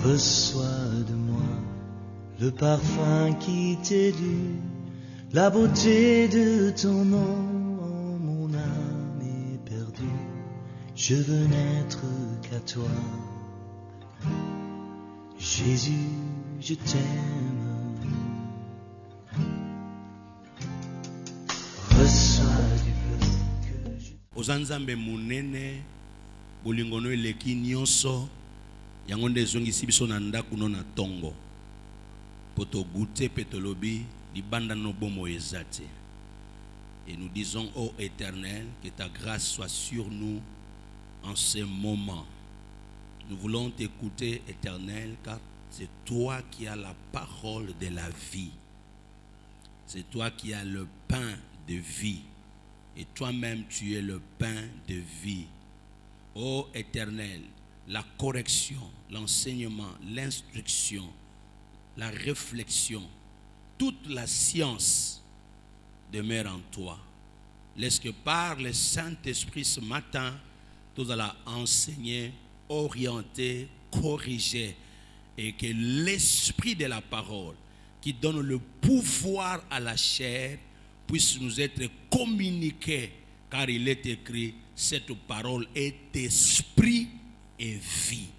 Reçois de moi le parfum qui t'est dû, la beauté de ton nom. Mon âme est perdue, je veux n'être qu'à toi. Jésus, je t'aime. Reçois du peu que je... Ozanzambe munene bolingono eleki nyonso yango nde ezongisi biso na ndako no na tongo poto goûter petolobi libanda no bomo ezate. Et nous disons, ô Éternel, que ta grâce soit sur nous en ce moment. Nous voulons t'écouter, Éternel, car c'est toi qui as la parole de la vie. C'est toi qui as le pain de vie. Et toi-même, tu es le pain de vie. Ô Éternel, la correction, l'enseignement, l'instruction, la réflexion, toute la science demeure en toi. Laisse que par le Saint-Esprit ce matin, tu allons enseigner, orienter, corriger, et que l'esprit de la parole qui donne le pouvoir à la chair puisse nous être communiqué, car il est écrit, cette parole est esprit et vie.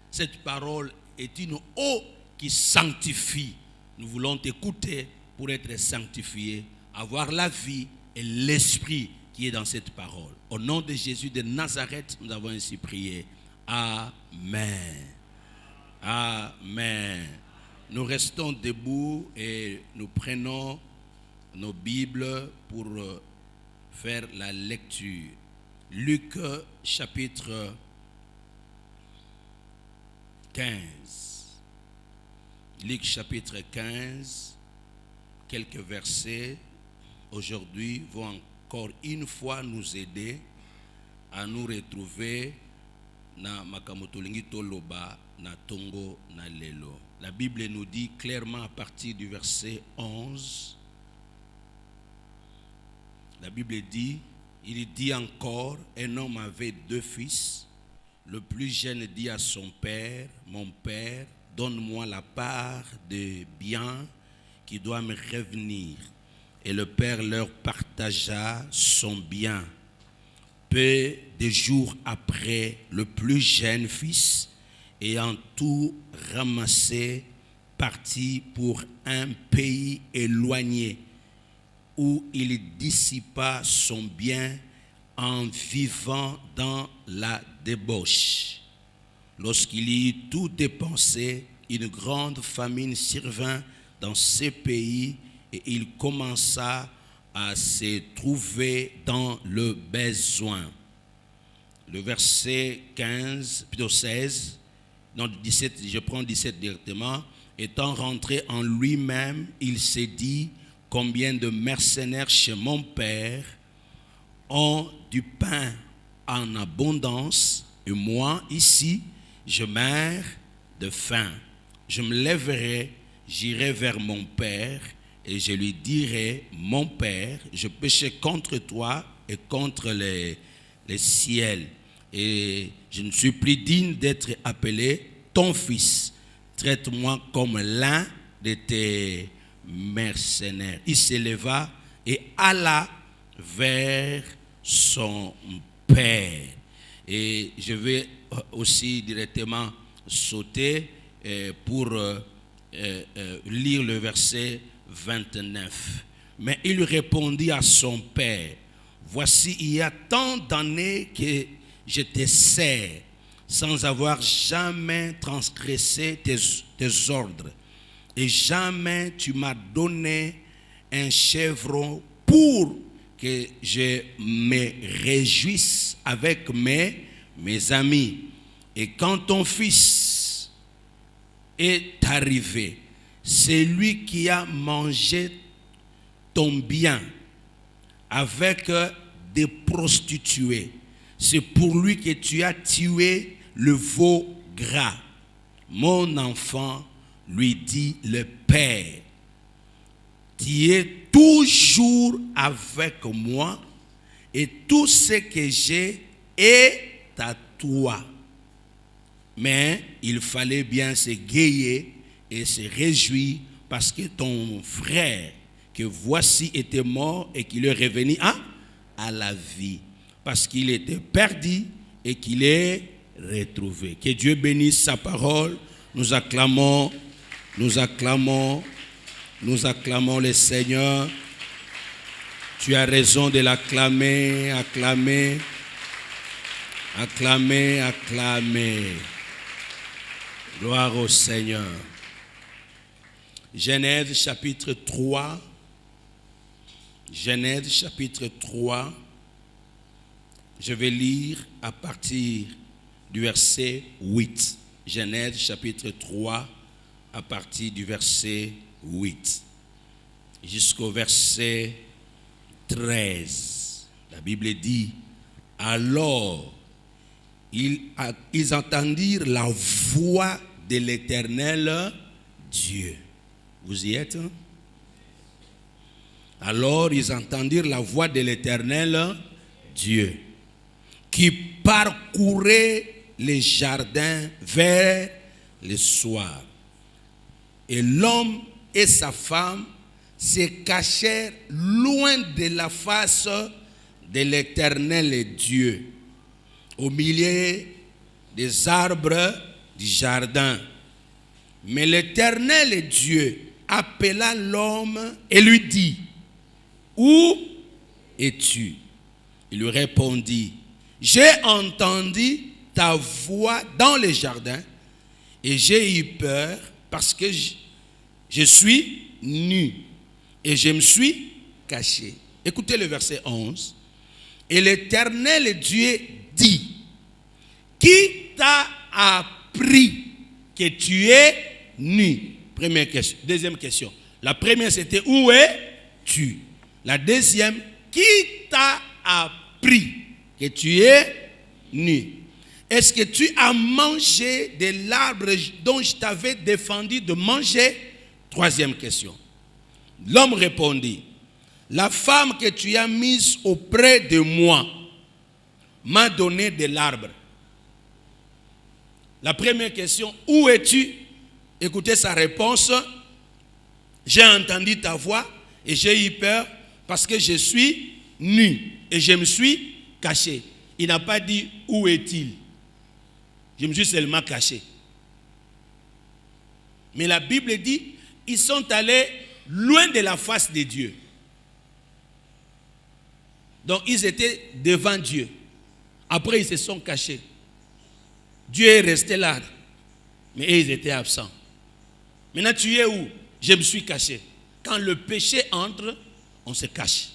Cette parole est une eau qui sanctifie. Nous voulons t'écouter pour être sanctifiés, avoir la vie et l'esprit qui est dans cette parole. Au nom de Jésus de Nazareth, nous avons ainsi prié. Amen. Amen. Nous restons debout et nous prenons nos Bibles pour faire la lecture. Luc chapitre 15. Luc chapitre 15, quelques versets aujourd'hui vont encore une fois nous aider à nous retrouver na makamotolingi toloba na tongo na lelo. La Bible nous dit clairement à partir du verset 11. La Bible dit, il dit encore, un homme avait 2 fils. Le plus jeune dit à son père, mon père, donne-moi la part des biens qui doit me revenir. Et le père leur partagea son bien. Peu de jours après, le plus jeune fils, ayant tout ramassé, partit pour un pays éloigné, où il dissipa son bien en vivant dans la débauche. Lorsqu'il y eut tout dépensé, une grande famine survint dans ces pays et il commença à se trouver dans le besoin. Le verset 15, plutôt 16, non 17, je prends 17 directement. Étant rentré en lui-même, il s'est dit, combien de mercenaires chez mon père ont du pain en abondance et moi ici, je meurs de faim. Je me lèverai, j'irai vers mon père et je lui dirai, mon père, je péchais contre toi et contre les ciels et je ne suis plus digne d'être appelé ton fils. Traite-moi comme l'un de tes mercenaires. Il s'éleva et alla vers son père. Et je vais aussi directement sauter pour lire le verset 29. Mais il répondit à son père, voici, il y a tant d'années que je te sers sans avoir jamais transgressé tes ordres. Et jamais tu m'as donné un chèvreau pour que je me réjouisse avec mes amis. Et quand ton fils est arrivé, c'est lui qui a mangé ton bien avec des prostituées. C'est pour lui que tu as tué le veau gras. Mon enfant, lui dit le père, tu es toujours avec moi et tout ce que j'ai est à toi. Mais il fallait bien se gayer et se réjouir parce que ton frère, que voici, était mort et qu'il est revenu à la vie. Parce qu'il était perdu et qu'il est retrouvé. Que Dieu bénisse sa parole. Nous acclamons le Seigneur. Tu as raison de l'acclamer, acclamer. Gloire au Seigneur. Genèse chapitre 3. Genèse chapitre 3. Je vais lire à partir du verset 8. Genèse chapitre 3 à partir du verset 8 jusqu'au verset 13. La Bible dit: alors ils entendirent la voix de l'Éternel Dieu. Vous y êtes? Alors ils entendirent la voix de l'Éternel Dieu qui parcourait les jardins vers le soir. Et l'homme et sa femme se cachèrent loin de la face de l'Éternel Dieu, au milieu des arbres du jardin. Mais l'Éternel Dieu appela l'homme et lui dit: où es-tu? Il lui répondit: j'ai entendu ta voix dans le jardin et j'ai eu peur parce que je suis nu et je me suis caché. Écoutez le verset 11. Et l'Éternel Dieu dit: qui t'a appris que tu es nu? Première question. Deuxième question. La première c'était: où es-tu? La deuxième: qui t'a appris que tu es nu? Est-ce que tu as mangé de l'arbre dont je t'avais défendu de manger? Troisième question. L'homme répondit: la femme que tu as mise auprès de moi m'a donné de l'arbre. La première question: où es-tu? Écoutez sa réponse: j'ai entendu ta voix et j'ai eu peur parce que je suis nu et je me suis caché. Il n'a pas dit où est-il. Je me suis seulement caché. Mais la Bible dit: ils sont allés loin de la face de Dieu. Donc ils étaient devant Dieu. Après ils se sont cachés. Dieu est resté là. Mais ils étaient absents. Maintenant tu es où? Je me suis caché. Quand le péché entre, on se cache.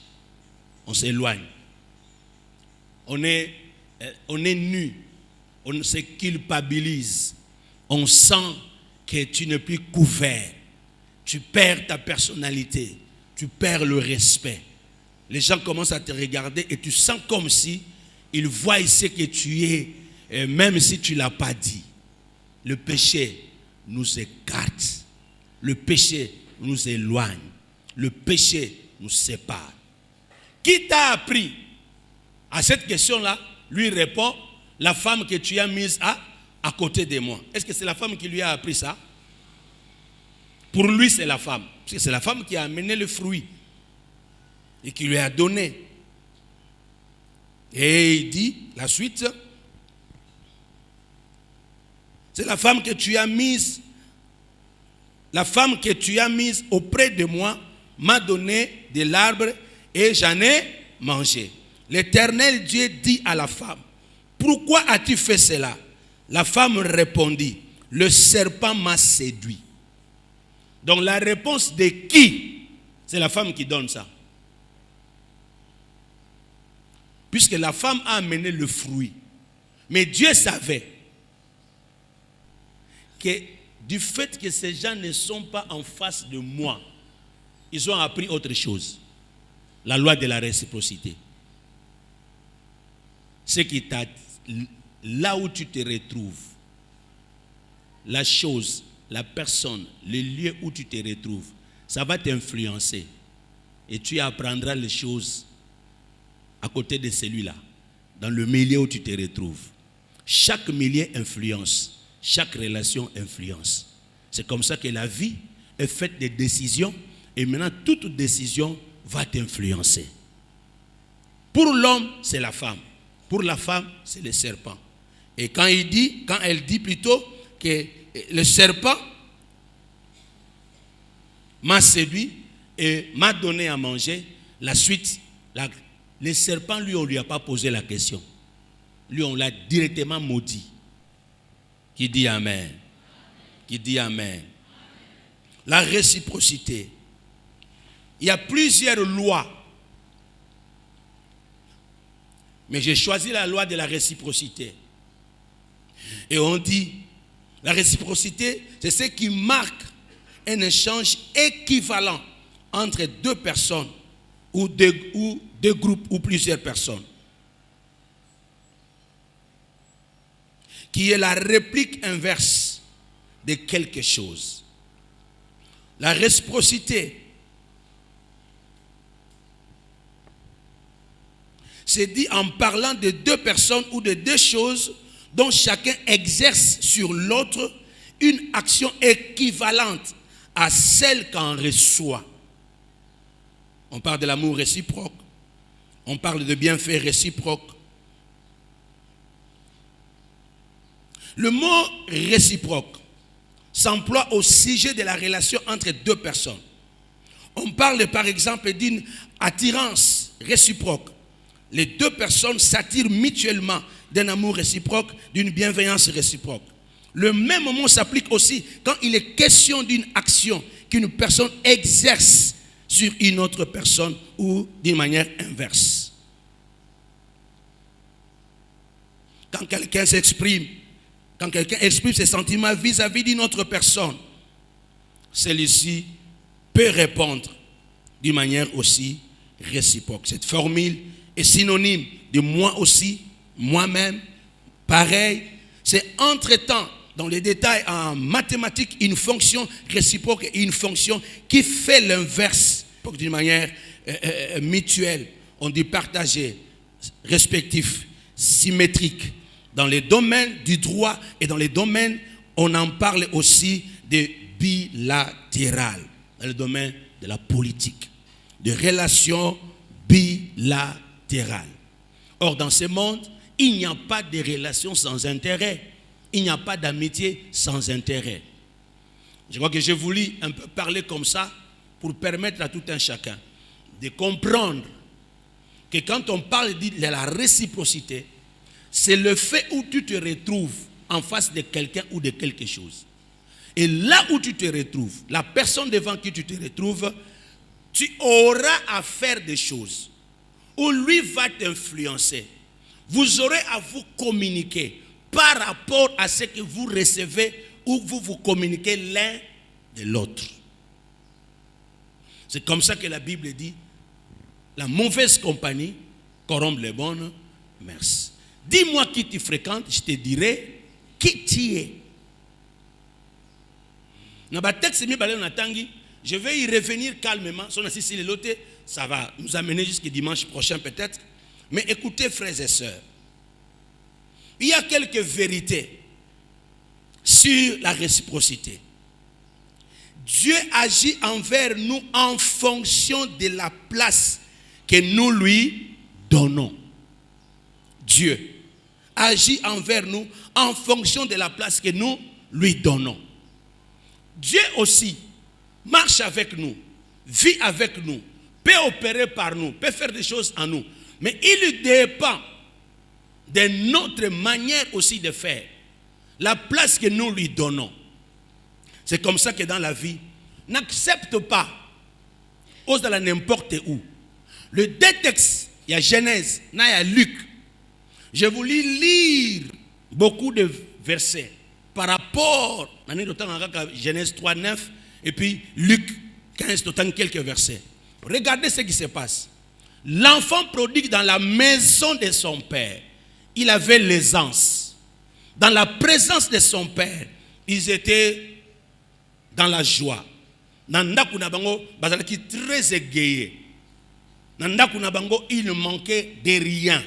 On s'éloigne. On est nu. On se culpabilise. On sent que tu n'es plus couvert. Tu perds ta personnalité. Tu perds le respect. Les gens commencent à te regarder et tu sens comme si ils voient ce que tu es, même si tu ne l'as pas dit. Le péché nous écarte. Le péché nous éloigne. Le péché nous sépare. Qui t'a appris? À cette question-là, lui répond: la femme que tu as mise à côté de moi. Est-ce que c'est la femme qui lui a appris ça? Pour lui, c'est la femme. Parce que c'est la femme qui a amené le fruit et qui lui a donné. Et il dit, la suite: c'est la femme que tu as mise. La femme que tu as mise auprès de moi m'a donné de l'arbre et j'en ai mangé. L'Éternel Dieu dit à la femme: pourquoi as-tu fait cela? La femme répondit: le serpent m'a séduit. Donc la réponse de qui? C'est la femme qui donne ça. Puisque la femme a amené le fruit. Mais Dieu savait que du fait que ces gens ne sont pas en face de moi, ils ont appris autre chose. La loi de la réciprocité. Ce qui t'a, là où tu te retrouves, la chose, la personne, le lieu où tu te retrouves, ça va t'influencer. Et tu apprendras les choses à côté de celui-là, dans le milieu où tu te retrouves. Chaque milieu influence. chaque relation influence. C'est comme ça que la vie est faite de décisions et maintenant toute décision va t'influencer. Pour l'homme, c'est la femme. Pour la femme, c'est le serpent. Et quand elle dit plutôt que le serpent m'a séduit et m'a donné à manger, la suite, le serpent, lui, on ne lui a pas posé la question. Lui, on l'a directement maudit. Qui dit Amen? Qui dit Amen? La réciprocité. Il y a plusieurs lois. Mais j'ai choisi la loi de la réciprocité. Et on dit, la réciprocité, c'est ce qui marque un échange équivalent entre deux personnes ou deux groupes ou plusieurs personnes. Qui est la réplique inverse de quelque chose. La réciprocité, c'est dit en parlant de deux personnes ou de deux choses dont chacun exerce sur l'autre une action équivalente à celle qu'en reçoit. On parle de l'amour réciproque, on parle de bienfaits réciproques. Le mot réciproque s'emploie au sujet de la relation entre deux personnes. On parle par exemple d'une attirance réciproque. Les deux personnes s'attirent mutuellement d'un amour réciproque, d'une bienveillance réciproque. Le même mot s'applique aussi quand il est question d'une action qu'une personne exerce sur une autre personne ou d'une manière inverse. Quand quelqu'un exprime ses sentiments vis-à-vis d'une autre personne, celui-ci peut répondre d'une manière aussi réciproque. Cette formule est synonyme de moi aussi, moi-même, pareil. C'est entre-temps, dans les détails en mathématiques, une fonction réciproque et une fonction qui fait l'inverse d'une manière mutuelle. On dit partagé, respectif, symétrique. Dans les domaines du droit et dans les domaines, on en parle aussi de bilatéral. Dans le domaine de la politique, de relations bilatérales. Or, dans ce monde, il n'y a pas de relations sans intérêt. Il n'y a pas d'amitié sans intérêt. Je crois que j'ai voulu un peu parler comme ça pour permettre à tout un chacun de comprendre que quand on parle de la réciprocité, c'est le fait où tu te retrouves en face de quelqu'un ou de quelque chose. Et là où tu te retrouves, la personne devant qui tu te retrouves, tu auras à faire des choses où lui va t'influencer. Vous aurez à vous communiquer par rapport à ce que vous recevez ou vous vous communiquez l'un de l'autre. C'est comme ça que la Bible dit, la mauvaise compagnie corrompt les bonnes mœurs. Dis-moi qui tu fréquentes, je te dirai qui tu es. Je vais y revenir calmement. Ça va nous amener jusqu'à dimanche prochain peut-être. Mais écoutez, frères et sœurs, il y a quelques vérités sur la réciprocité. Dieu agit envers nous en fonction de la place que nous lui donnons. Dieu agit envers nous en fonction de la place que nous lui donnons. Dieu aussi marche avec nous, vit avec nous, peut opérer par nous, peut faire des choses en nous. Mais il dépend de notre manière aussi de faire, la place que nous lui donnons. C'est comme ça que dans la vie, n'accepte pas, ose dans n'importe où. Le deux textes, il y a Genèse, il y a Luc. Je voulais lire beaucoup de versets par rapport à Genèse 3, 9 et puis Luc 15, quelques versets. Regardez ce qui se passe. L'enfant prodigue dans la maison de son père, il avait l'aisance. Dans la présence de son père, ils étaient dans la joie. Nandaku nabango bazalaki très égayé. Nandaku nabango il ne manquait de rien.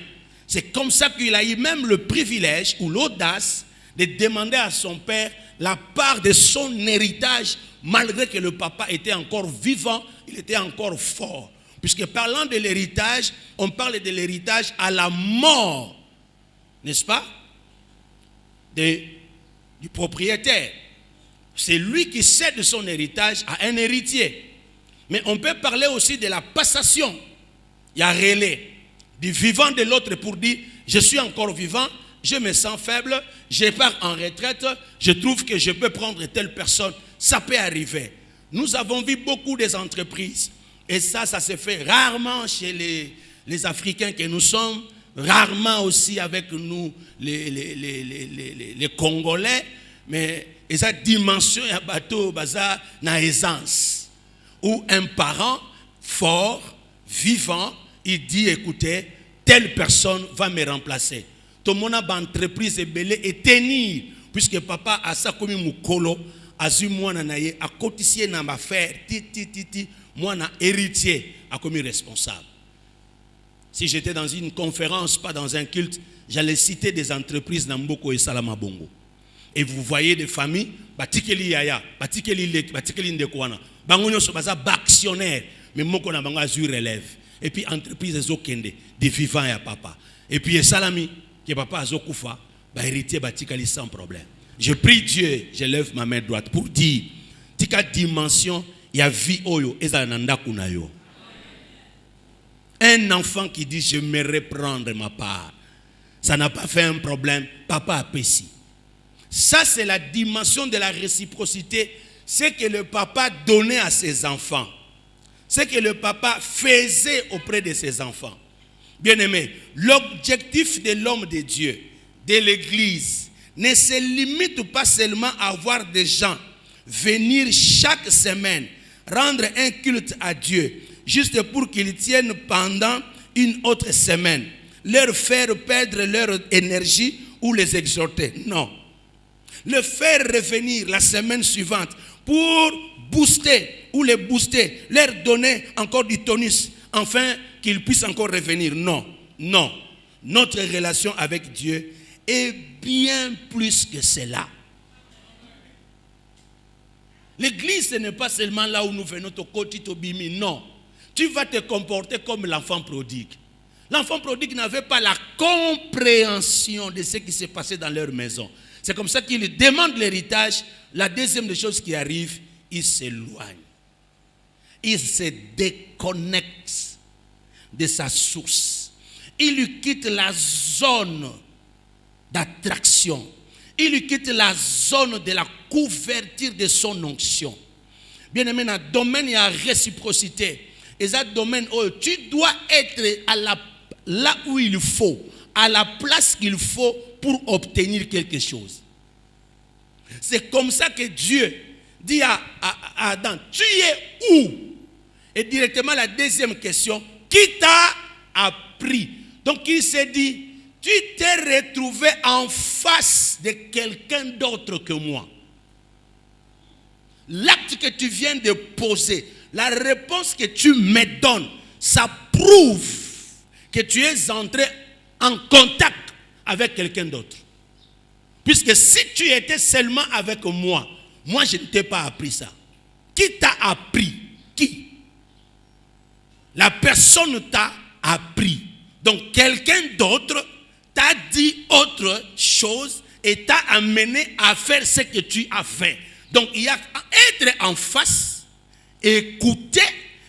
C'est comme ça qu'il a eu même le privilège ou l'audace de demander à son père la part de son héritage, malgré que le papa était encore vivant, il était encore fort. Puisque parlant de l'héritage, on parle de l'héritage à la mort, n'est-ce pas, du propriétaire. C'est lui qui cède son héritage à un héritier. Mais on peut parler aussi de la passation. Il y a relais du vivant de l'autre pour dire, je suis encore vivant, je me sens faible, je pars en retraite, je trouve que je peux prendre telle personne. Ça peut arriver. Nous avons vu beaucoup des entreprises. Et ça se fait rarement chez les Africains que nous sommes, rarement aussi avec nous, les Congolais. Mais cette dimension, il y a bateau, bazar, na aisance. Où un parent fort, vivant, il dit, écoutez, telle personne va me remplacer. Tout le monde a une entreprise belée et tenir, puisque papa a ça comme mukolo, a eu moi naye, a cotisé dans ma faire, moi na héritier, a comme responsable. Si j'étais dans une conférence, pas dans un culte, j'allais citer des entreprises dans Mboko et Salama Bongo. Et vous voyez des familles, batikeli yaya, batikeli lek, batikeli ndekwana, bangonyo so baza actionnaire, mais moko na bango azur relève. Et puis entreprise zokende, des vivants ya papa. Et puis salami que papa azokufa, ba héritier batikali sans problème. Je prie Dieu, je lève ma main droite pour dire, tika dimension ya vie oyo ezananda kunayo. Un enfant qui dit je me reprendre ma part, ça n'a pas fait un problème, papa apprécie. Ça c'est la dimension de la réciprocité, c'est que le papa donnait à ses enfants, c'est que le papa faisait auprès de ses enfants. Bien-aimé, l'objectif de l'homme de Dieu, de l'église, ne se limite pas seulement à voir des gens venir chaque semaine rendre un culte à Dieu, juste pour qu'ils tiennent pendant une autre semaine, leur faire perdre leur énergie ou les exhorter. Non. Le faire revenir la semaine suivante pour booster ou les booster, leur donner encore du tonus, afin qu'ils puissent encore revenir. Non, non. Notre relation avec Dieu est bien plus que cela. L'église, ce n'est pas seulement là où nous venons au côté au bimi, non. Tu vas te comporter comme l'enfant prodigue. L'enfant prodigue n'avait pas la compréhension de ce qui s'est passé dans leur maison. C'est comme ça qu'il demande l'héritage. La deuxième des choses qui arrive, il s'éloigne. Il se déconnecte de sa source. Il lui quitte la zone d'attraction. Il lui quitte la zone de la couverture de son onction. Bien aimé, dans le domaine, il y a réciprocité. Et dans ce domaine, tu dois être là où il faut, à la place qu'il faut pour obtenir quelque chose. C'est comme ça que Dieu dit à Adam, tu es où? Et directement la deuxième question, qui t'a appris? Donc il s'est dit, tu t'es retrouvé en face de quelqu'un d'autre que moi. L'acte que tu viens de poser, la réponse que tu me donnes, ça prouve que tu es entré en contact avec quelqu'un d'autre. Puisque si tu étais seulement avec moi, moi je ne t'ai pas appris ça. Qui t'a appris? Qui? La personne t'a appris. Donc quelqu'un d'autre t'a dit autre chose et t'a amené à faire ce que tu as fait. Donc il y a être en face, écouter,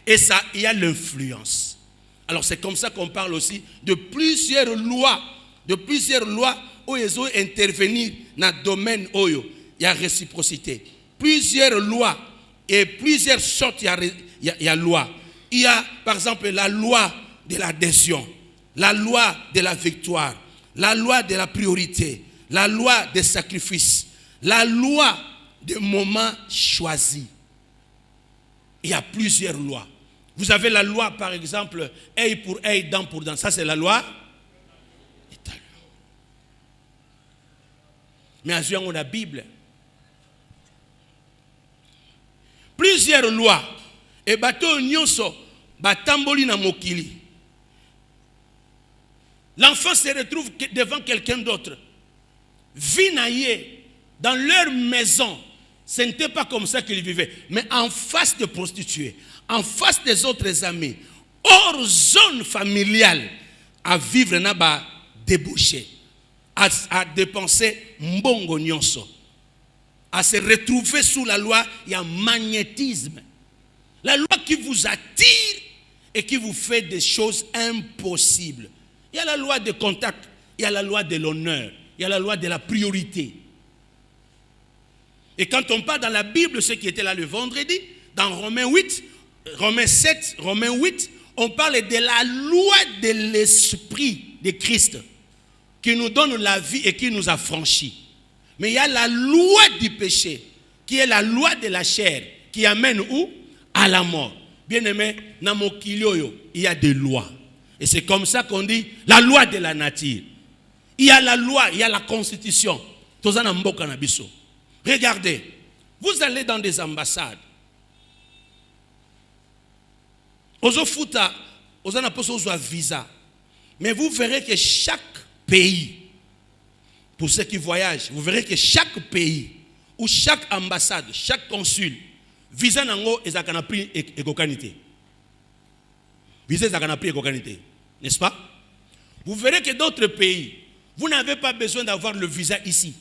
et ça, il y a l'influence. Alors c'est comme ça qu'on parle aussi de plusieurs lois où ils ont intervenir dans le domaine où il y a réciprocité. Plusieurs lois et plusieurs sortes, il y a loi. Il y a par exemple la loi de l'adhésion, la loi de la victoire, la loi de la priorité, la loi des sacrifices, la loi des moments choisis. Il y a plusieurs lois. Vous avez la loi, par exemple, œil pour œil, dent pour dent. Ça, c'est la loi. Mais à on a la Bible. Plusieurs lois. Et bateau nyonso, batamboli na mokili. L'enfant se retrouve devant quelqu'un d'autre. Vinaye, dans leur maison, ce n'était pas comme ça qu'ils vivaient. Mais en face de prostituées, en face des autres amis, hors zone familiale, à vivre là-bas, débauché, à dépenser mbongo nyonso, à se retrouver sous la loi, il y a magnétisme. La loi qui vous attire et qui vous fait des choses impossibles. Il y a la loi de contact, il y a la loi de l'honneur, il y a la loi de la priorité. Et quand on parle dans la Bible, ce qui était là le vendredi, dans Romains 8, Romains 7, Romains 8, on parle de la loi de l'esprit de Christ qui nous donne la vie et qui nous a franchis. Mais il y a la loi du péché qui est la loi de la chair qui amène où? À la mort. Bien aimé, dans mon kilioyo, il y a des lois. Et c'est comme ça qu'on dit la loi de la nature. Il y a la loi, il y a la constitution. Regardez, vous allez dans des ambassades. Ozofuta, ozana poso ozo visa. Mais vous verrez que chaque pays, pour ceux qui voyagent, vous verrez que chaque pays ou chaque ambassade, chaque consul, visa nango ezakana prix ekokanité. Visa ezakana prix ekokanité, n'est-ce pas? Vous verrez que d'autres pays, vous n'avez pas besoin d'avoir le visa ici.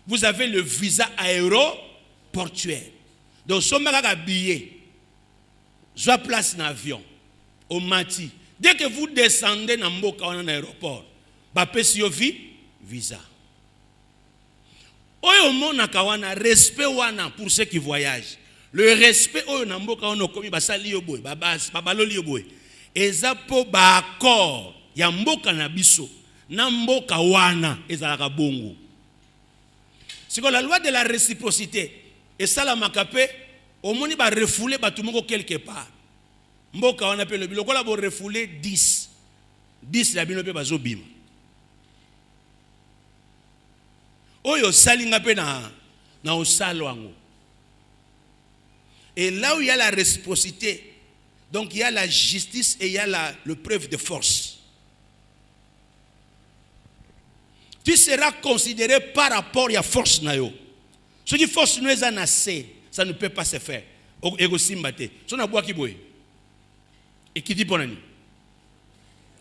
Vous avez le visa aéroportuaire. Donc, si vous avez un billet, soit place dans l'avion, au Mati, dès que vous descendez dans l'aéroport, vous avez visa. Oyo mona kawana respect wana pour ceux qui voyagent. Le respect oyo na mboka wana komi basali yo boy, babaloli yo boy. Eza po ba accord ya mboka na biso na mboka wana ezalaka bongo. C'est que la loi de la réciprocité et ça la makape au moni ba refouler ba tout moko quelque part. Mboka wana pe le biloko la bo refouler 10 la bino pe bazobima. Oyo salinga pe na osalo wango. Et là où il y a la réciprocité, donc il y a la justice et il y a le preuve de force. Tu seras considéré par rapport à la force nayo. Ce qui force nous est assez, ça ne peut pas se faire. Ego simbate. So na bois ki boy. Et qui dit bonani.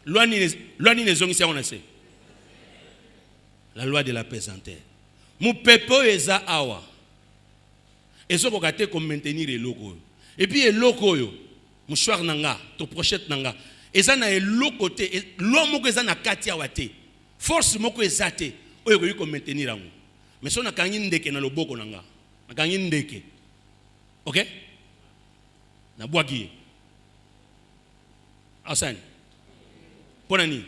Loi ni nezongi si on a assez. La loi de la pesanteur. Mon pepo eza awa. Et ce qu'on a fait comme maintenir les locaux. Et puis les locaux, mouchoir nanga, to prochette nanga. Et ça na le côté, l'homme qui est na katia wate. Force moko ezate, oyo ko comme maintenir ango. Mais so na kangi ndeke na loboko nanga. Na kangi ndeke. OK? Na boaki. Asani. Ponani.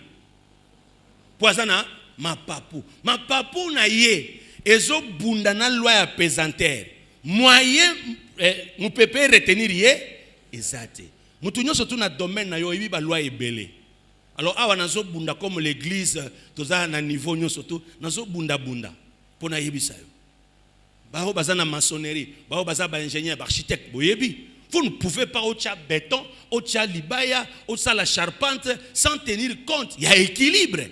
Poisana mapapu. Mapapu na ye ezo bunda na loi ya pesanteur. Moyen nous peut pas retenir yé exact. Mutu nyoso tu na domaine na yo ibi ba loi ebele. Alors awa nazo bunda comme l'église toza na niveau nyoso tu nazo bunda pona yebisa yo. Ba ho bazana maçonnerie, ba ho bazana ba ingénieur, ba architecte boyebi. Vous ne pouvez pas au tcha béton, au tcha libaya, au tcha la charpente sans tenir compte. Il y a équilibre.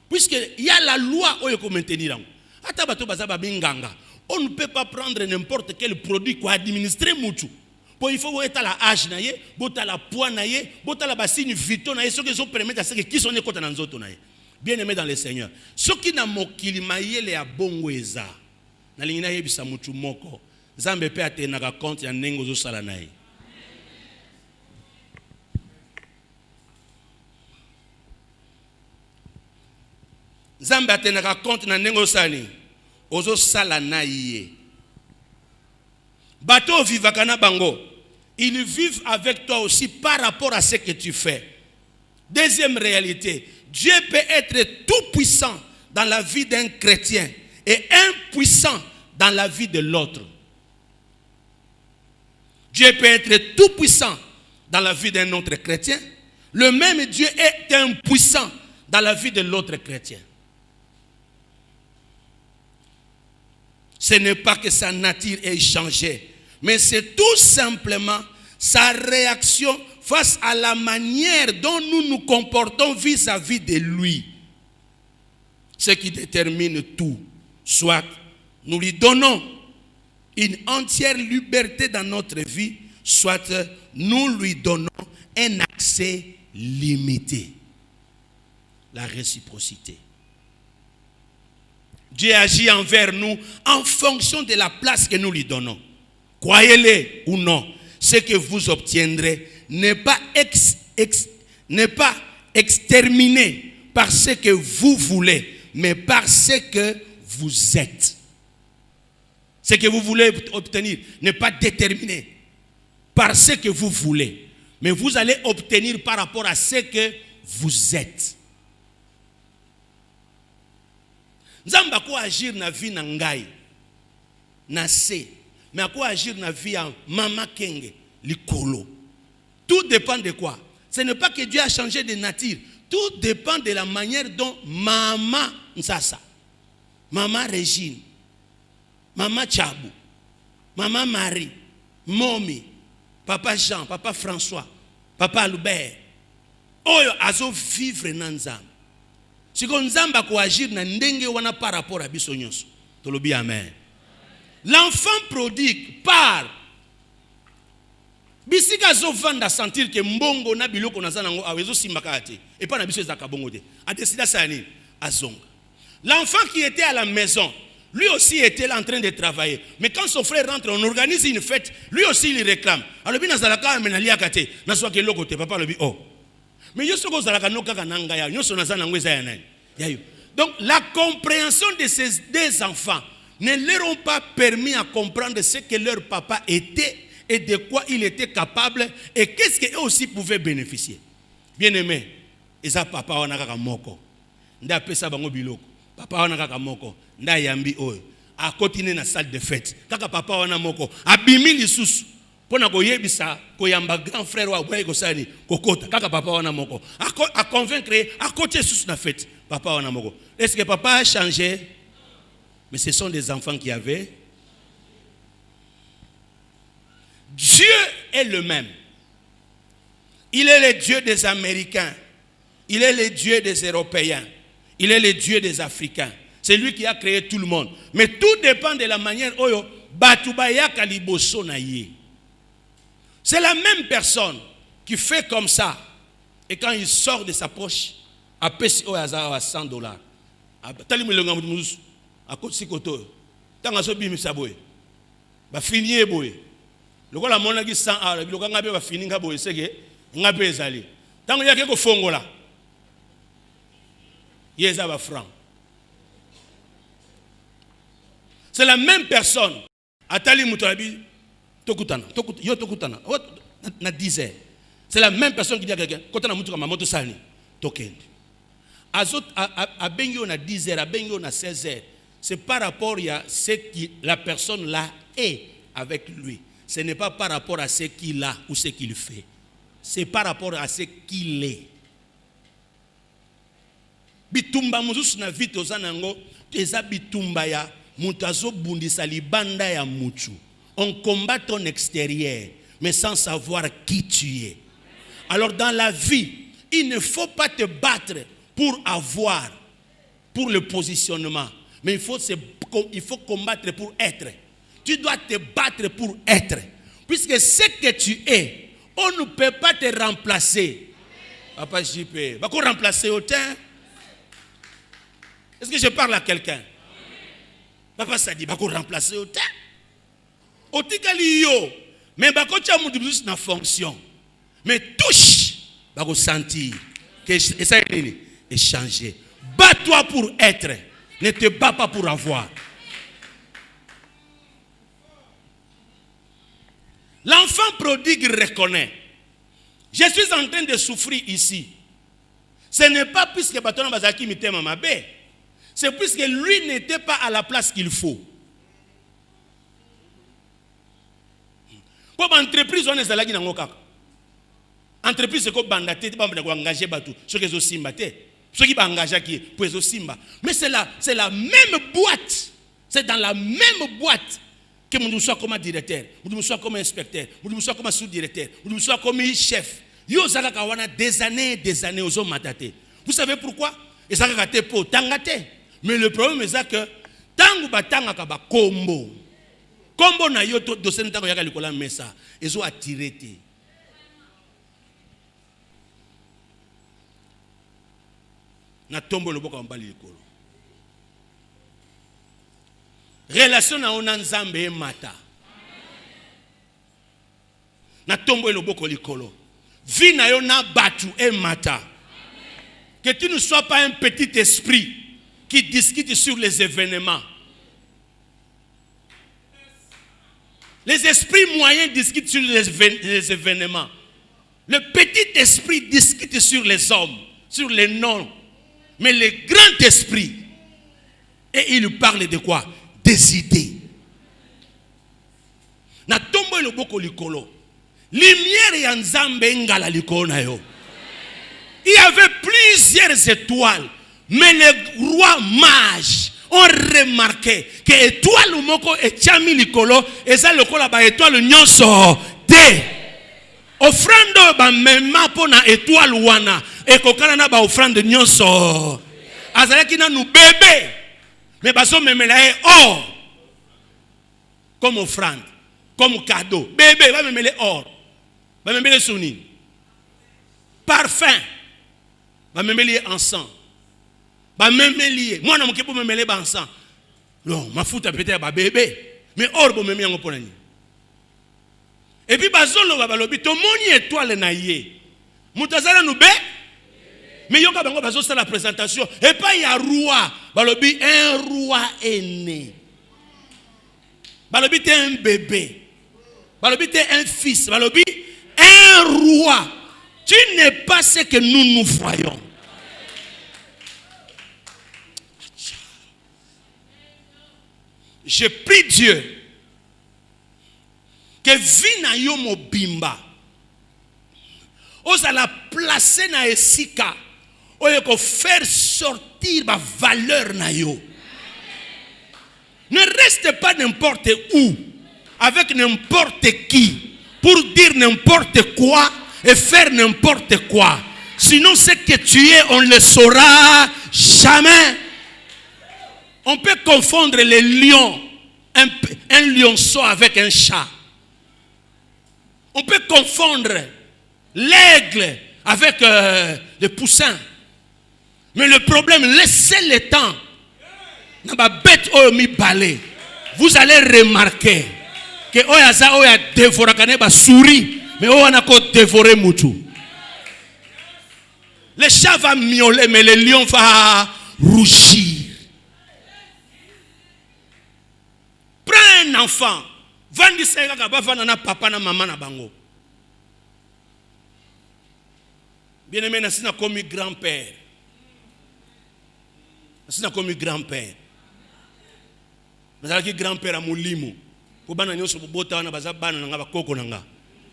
Puisque il y a la loi oyo ko maintenir. Ata bato bazaba binganga. On ne peut pas prendre n'importe quel produit pour administrer moutou. Pour il faut être la âge naie, bota la poids naie, bota la bassine vito naie, ce que ça permet à ce que qui sont les côtés dans autres naie. Bien aimé dans le Seigneur. Ce qui n'a mokili maïele a bongweza. Na lingina yebisa moutou moko. Zambe pe atenaka compte ya nengo zo sala naie. Zambe atenaka compte na nengo sani. Ozo sala na ye. Bateau vivakana bango. Ils vivent avec toi aussi par rapport à ce que tu fais. Deuxième réalité, Dieu peut être tout puissant dans la vie d'un chrétien et impuissant dans la vie de l'autre. Dieu peut être tout puissant dans la vie d'un autre chrétien. Le même Dieu est impuissant dans la vie de l'autre chrétien. Ce n'est pas que sa nature ait changé, mais c'est tout simplement sa réaction face à la manière dont nous nous comportons vis-à-vis de lui. ce qui détermine tout. Soit nous lui donnons une entière liberté dans notre vie, soit nous lui donnons un accès limité. La réciprocité. Dieu agit envers nous en fonction de la place que nous lui donnons. Croyez-le ou non, ce que vous obtiendrez n'est pas exterminé par ce que vous voulez, mais par ce que vous êtes. Ce que vous voulez obtenir n'est pas déterminé par ce que vous voulez, mais vous allez obtenir par rapport à ce que vous êtes. Nzamba ko agir na vie na ngai na se, mais ko agir na vie en mama kenge likolo. Tout dépend de quoi? Ce n'est pas que Dieu a changé de nature. Tout dépend de la manière dont maman Nsasa, maman Régine, maman Tchabou, maman Marie, Momi, papa Jean, papa François, papa Albert, oyo azo vivre na Nzamba. Si ko Nzamba ko agir na ndenge wana par rapport à biso nyonso. Tolobi amen. L'enfant prodigue part. Bisika zo vanda sentir que mbongo na biloko na zanango awezo simbaka te. Et pas na biso ezaka bongo te. A décidé ça ni azonga. L'enfant qui était à la maison, lui aussi était là en train de travailler. Mais quand son frère rentre, on organise une fête, lui aussi il réclame. Alors bi nazalaka menalia kate, naswa ke loko te papa lobi oh. Mais yo soko zalaka no kaka nanga ya, nyoso na zanango eza ya nani. Donc la compréhension de ces deux enfants ne leur ont pas permis à comprendre ce que leur papa était et de quoi il était capable et qu'est-ce qu'eux aussi pouvaient bénéficier. Bien aimé, eza papa wana kaka moko. Nda pesa bango biloko. Papa wana kaka moko. Nda yambi oyo. A continuer na salle de fête. Kaka papa wana moko. Abimi lisusu. Pona koyebisa koyamba grand frère wa boye kosani kokota kaka papa wana moko. A convaincre à côté sous na fête. Papa wana moko. Est-ce que papa a changé? Mais ce sont des enfants qui avaient. Dieu est le même. Il est le Dieu des Américains. Il est le Dieu des Européens. Il est le Dieu des Africains. C'est lui qui a créé tout le monde. Mais tout dépend de la manière oyo batubaya kaliboso na ye. C'est la même personne qui fait comme ça. Et quand il sort de sa poche, à PCO à $100. Tali mulonga mutumus à côté sikoto. Tanga so bimi saboy. Ba finier boy. Lokola mona ki 100 ara biloka ngabe ba fini nga boy seke ngabe ezali. Tango yake ko fongola. Yeza ba franc. C'est la même personne. Atali mutalabi tokutana. Tokutana. Na 10 heures. C'est la même personne qui dit à quelqu'un kotana mutu kama moto sani tokende. Azot a bengi on a 10 heures, a bengi on a 16 heures. C'est par rapport à ce que la personne là est avec lui. Ce n'est pas par rapport à ce qu'il a ou ce qu'il fait. C'est par rapport à ce qu'il est. Bitumba muzusu na vite ozanango eza bitumba ya mutazo bundisa libanda ya muchu. On combat ton extérieur mais sans savoir qui tu es. Alors dans la vie, il ne faut pas te battre pour avoir, pour le positionnement, mais il faut combattre pour être. Tu dois te battre pour être. Puisque ce que tu es, on ne peut pas te remplacer. Papa JP, va qu'on remplacer au temps. Est-ce que je parle à quelqu'un? Papa ça dit, va qu'on remplacer au temps. Au tikali yo, mais va qu'on tient mon na fonction. Mais touche, va qu'on sentir que ça est changé. Bats-toi pour être, ne te bats pas pour avoir. L'enfant prodigue reconnaît. Je suis en train de souffrir ici. Ce n'est pas puisque Batona Bazaki m'était mamabé. C'est puisque lui n'était pas à la place qu'il faut. Comme entreprise, on est à la guinée. Entreprise, c'est comme bandaté, c'est pas engager Batou. Ceux qui sont simbaté. Ceux qui sont engagés qui pour les simba. Mais c'est la même boîte. C'est dans la même boîte. Que nous soyons comme directeur, nous soyons comme inspecteur, nous soyons comme sous-directeur, nous soyons comme chef. Yo zaka des années aux hommes mataté. Vous savez pourquoi? Et ça gâté pour tangate. Mais le problème est ça que tango batanga ba kombo. Kombo na yo to dossier tango yaka likola mesa. Ezo attiré te. Na tombo le boka mbali likolo. Relation na ona nzambe e mata. Na tombo le boko likolo. Vie na yo na batu e mata. Que tu ne sois pas un petit esprit qui discute sur les événements. Les esprits moyens discutent sur les événements. Le petit esprit discute sur les hommes, sur les noms. Mais le grand esprit, et il parle de quoi? Des idées. Na tombo le boko likolo. Lumière ya nzambe ngala likolo na yo. Il y avait plusieurs étoiles, mais les rois mages ont remarqué que étoile moko etiami likolo eza lokola ba étoile nyonso te. Offrande ba mema pona étoile wana ekokana na ba offrande nyonso. Azalaki na nu bébé, mais baso memela e or comme offrande, comme cadeau. Bébé va memele or, va memele souni, parfum, va memele encens. Ba memeli moi na mokepo memele ba encens. Non, ma futa peut-être ba bébé, mais or bo memeli yango pona ni. Et puis bazolo ba balobi to moni étoile na ye. Mutazala nou be. Mais yoka bango bazo sa la présentation et pas il y a roi. Balobi un roi est né. Balobi t'es un bébé. Balobi t'es un fils. Balobi un roi. Tu n'es pas ce que nous voyons. Je prie Dieu que vina yo mobimba osala placer na esika oyo ko faire sortir ma valeur na yo. Ne reste pas n'importe où avec n'importe qui pour dire n'importe quoi et faire n'importe quoi. Sinon ce que tu es on ne le saura jamais. On peut confondre les lions, un lionceau avec un chat. On peut confondre l'aigle avec le poussin. Mais le problème, laissez le temps. Vous allez remarquer que Oyaza Oya dévore Kaneba souris, mais Oya ko dévorer Moutou. Le chat va miauler, mais le lion va rougir. Prends un enfant. Vandi sega kabava na papa na maman na bango. Bien aimé, nasina comme grand-père. Nasina comme grand-père. Nazalaki grand-père à Moulimo. Pour bana nyoso bobota na baza bana na ngaba koko nanga.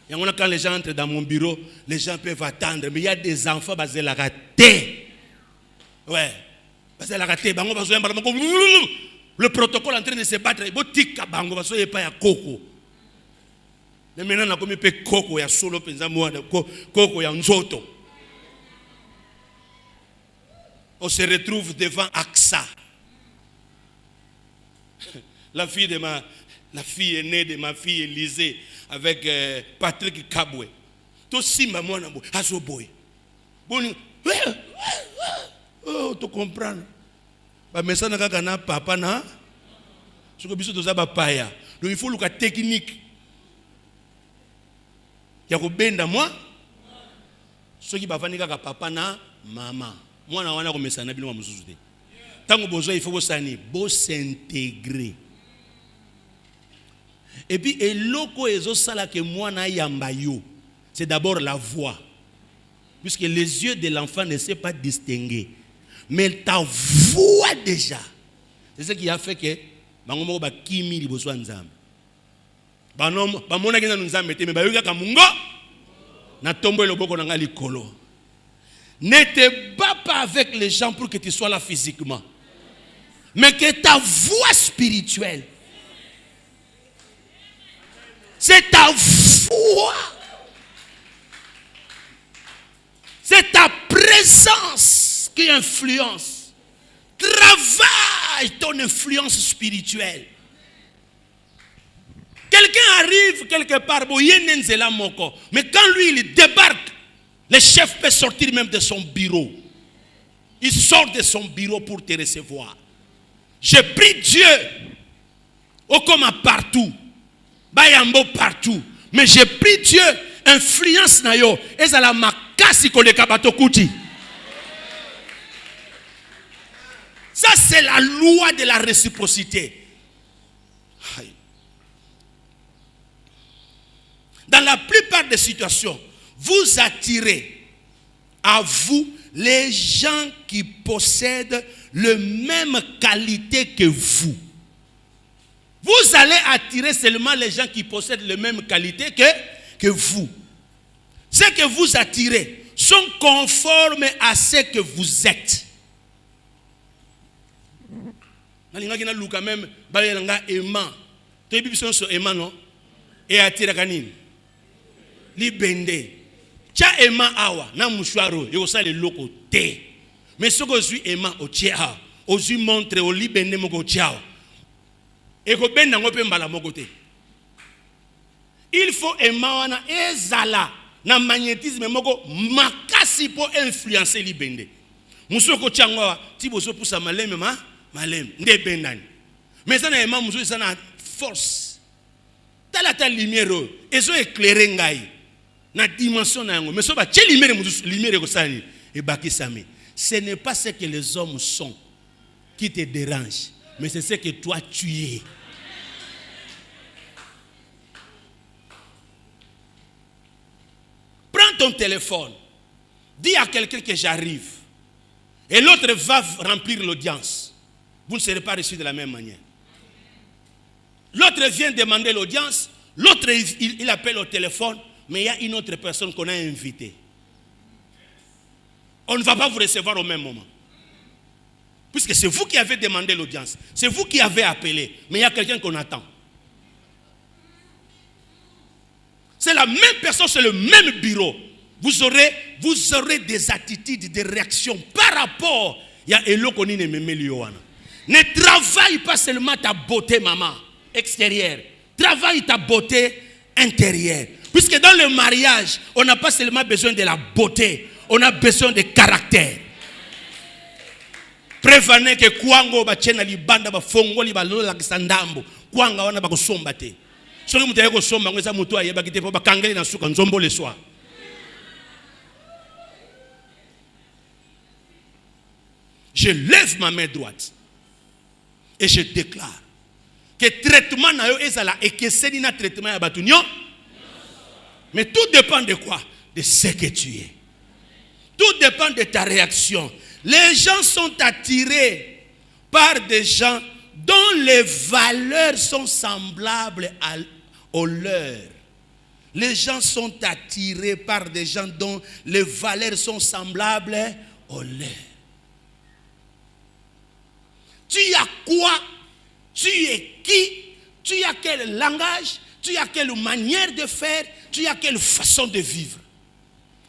Yangona quand les gens entrent dans mon bureau, les gens peuvent attendre, mais il y a des enfants basés la raté. Ouais. Basés la raté, bango bazo yamba bango. Le protocole en train de se battre, botika bango baso yepa ya koko. Mais maintenant na komi pe koko ya solo penza mwana koko ya nzoto. On se retrouve devant AXA. La fille aînée de ma fille Élisée avec Patrick Kabwe. To simba mwana bo aso boy. Boni oh tu comprends. Ba mesana kaka na papa na soko biso toza ba paya. Donc il faut luka technique. Ya ko benda moi soki bavani kaka papa na mama. Mwana wana ko mesana bino mususu te. Tango bozo il faut bosani bo s'intégrer. Et puis eloko ezo sala ke mwana yamba yo. C'est d'abord la voix. Puisque les yeux de l'enfant ne savent pas distinguer. Mais ta voix déjà. C'est ce qui a fait que bango ba kimi liboso nzambe. Banom ba mona kina nzambe te mais ba yoka ka mungo na tombo loboko na ngali kolo. Ne te bats pas avec les gens pour que tu sois là physiquement. Mais que ta voix spirituelle. C'est ta voix. C'est ta présence qui influence. Travaille est ton influence spirituelle? Quelqu'un arrive quelque part, mais quand lui il débarque, le chef peut sortir même de son bureau. Il sort de son bureau pour te recevoir. Je prie Dieu, comme partout, bayambo partout, mais je prie Dieu, influence na yo, ezala makasi koleka bato kuti. Ça c'est la loi de la réciprocité. Dans la plupart des situations, vous attirez à vous les gens qui possèdent la même qualité que vous. Vous allez attirer seulement les gens qui possèdent la même qualité que vous. Ce que vous attirez sont conformes à ce que vous êtes. Quand même, et attire kanini libende cha ema awa na mushwaro yo sa le loko te mais ce que suis ema o chia o suis montre o libende moko chia e ko benda ngope mbala moko te. Il faut ema wana ezala na magnétisme moko makasi po influencer libende musoko changwa ti bozo pusa maleme maleme nde bendani mais ça na ema muso ça na force. Ta lumière ils ont éclairé ngai na dimension na yango mais so ba che lumière ko sali e bakisami. Ce n'est pas ce que les hommes sont qui te dérange, mais c'est ce que toi tu es. Prends ton téléphone, dis à quelqu'un que j'arrive et l'autre va remplir l'audience. Vous ne serez pas reçus de la même manière. L'autre vient demander l'audience, l'autre il appelle au téléphone, mais il y a une autre personne qu'on a invitée. On ne va pas vous recevoir au même moment. Puisque c'est vous qui avez demandé l'audience, c'est vous qui avez appelé, mais il y a quelqu'un qu'on attend. C'est la même personne, c'est le même bureau. Vous aurez des attitudes, des réactions par rapport. Il y a Elokoni Nememeliyoana. Ne travaille pas seulement ta beauté, maman, extérieure. Travaille ta beauté intérieure. Puisque dans le mariage, on n'a pas seulement besoin de la beauté, on a besoin de caractère. Prévenez que Kwango ba chena libanda ba fongo li ba lola kisandambo. Kwanga wana ba kosomba te. Soki mutu ayeko somba ngweza mutu ayeba kite po ba kangeli na suka nzombo le soir. Je lève ma main droite et je déclare que traitement na yo ezala ekeseni na traitement ya batu nyo. Mais tout dépend de quoi? De ce que tu es. Tout dépend de ta réaction. Les gens sont attirés par des gens dont les valeurs sont semblables aux leurs. Les gens sont attirés par des gens dont les valeurs sont semblables aux leurs. Tu as quoi? Tu es qui? Tu as quel langage? Tu as quelle manière de faire? Tu as quelle façon de vivre?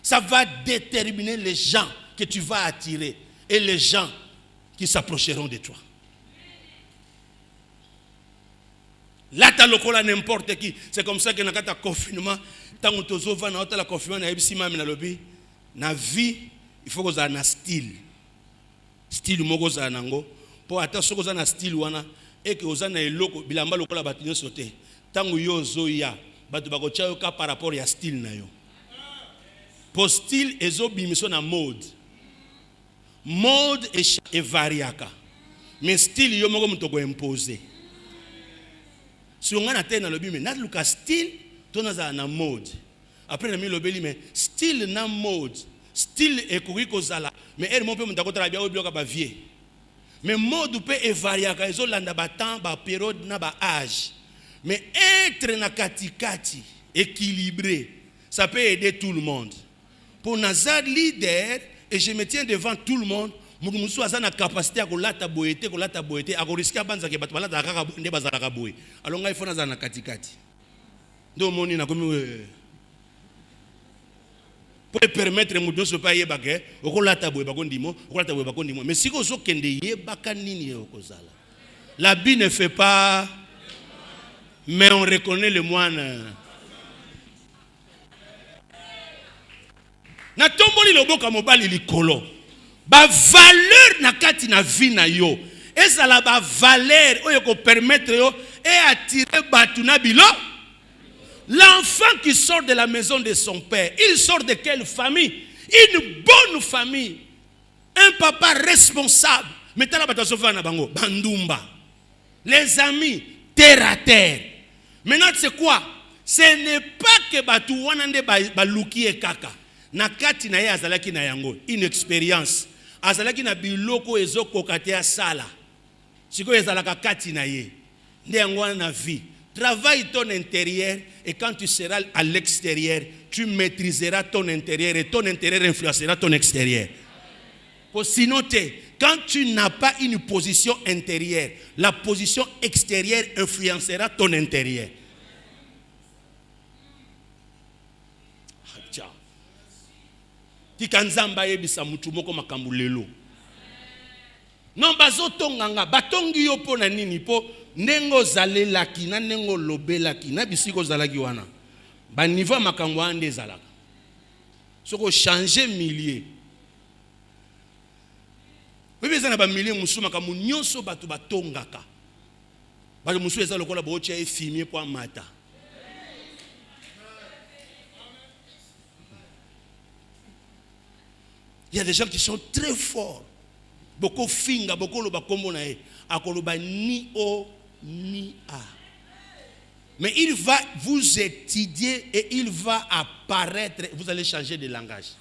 Ça va déterminer les gens que tu vas attirer et les gens qui s'approcheront de toi. Là, tu as n'importe qui. C'est comme ça que dans le confinement, tant que tu as dans le confinement, dans la vie, il faut que tu aies un style. Style que tu aies nango. Pour atteindre ce un style et que tu aies un loko, bilamba lokola batinyo sauté. Tant que yo zoya, batu bakocha yo ka par rapport à style na yo. Pour style ezo bimiso na mode. Mode est variaka. Mais style yo moko mutoko imposer. Si on a atteint le bimi, na luka style, tona za na mode. Après na mi lobeli mais style na mode. Style ekoki kozala, mais elle mon pe mutako tala bia obloka ba vie. Mais mode peut variaka ezo landa ba temps, ba période na ba âge. Mais être na katikati, équilibré, ça peut aider tout le monde. Pour Nazar leader, et je me tiens devant tout le monde, Moumoussou a la capacité à kolata boété, à risquer à banza ke batwala da kaka nde bazalaka boé. Alors il faut Nazar na katikati. Do moni na komi pour permettre mon dos pas yebake okolata boye bakondimo okolata boye bakondimo mais si kozo kende yebaka nini okozala. L'habit ne fait pas mais on reconnaît le moine. Na tomboli loboka mobali likolo ba valeur na kati na vie na yo ezala ba valeur oyo ko permettre yo et attirer batu na bilo. L'enfant qui sort de la maison de son père, il sort de quelle famille? Une bonne famille. Un papa responsable. Maintenant, bandumba. Les amis, terre à terre. Maintenant, c'est quoi? Ce n'est pas que batu wanande baluki e kaka. Na kati na ye azalaki na yango. Une expérience. Azalaki na biloko ezoko kate sala. Siko ezalaka kati na ye. Nde yango na vie. Travaille ton intérieur et quand tu seras à l'extérieur, tu maîtriseras ton intérieur et ton intérieur influencera ton extérieur. Sinon, quand tu n'as pas une position intérieure, la position extérieure influencera ton intérieur. Tikanzamba yebisa mutu moko makambu lelo. Non bazotonganga batongi yo pona nini po nengo zalelaki na nengo lobelaki na bisiko zalaki wana ba niveau makambo ande zalaka soko changer milieu bebe zana ba milieu musu makambo nyonso batu batongaka ba musu eza lokola bo tia e fumier po mata. Il y a des gens qui sont très forts. Beaucoup finga, beaucoup loba kombo na e, akoloba ni o ni a. Mais il va vous étudier et il va apparaître. Vous allez changer de langage.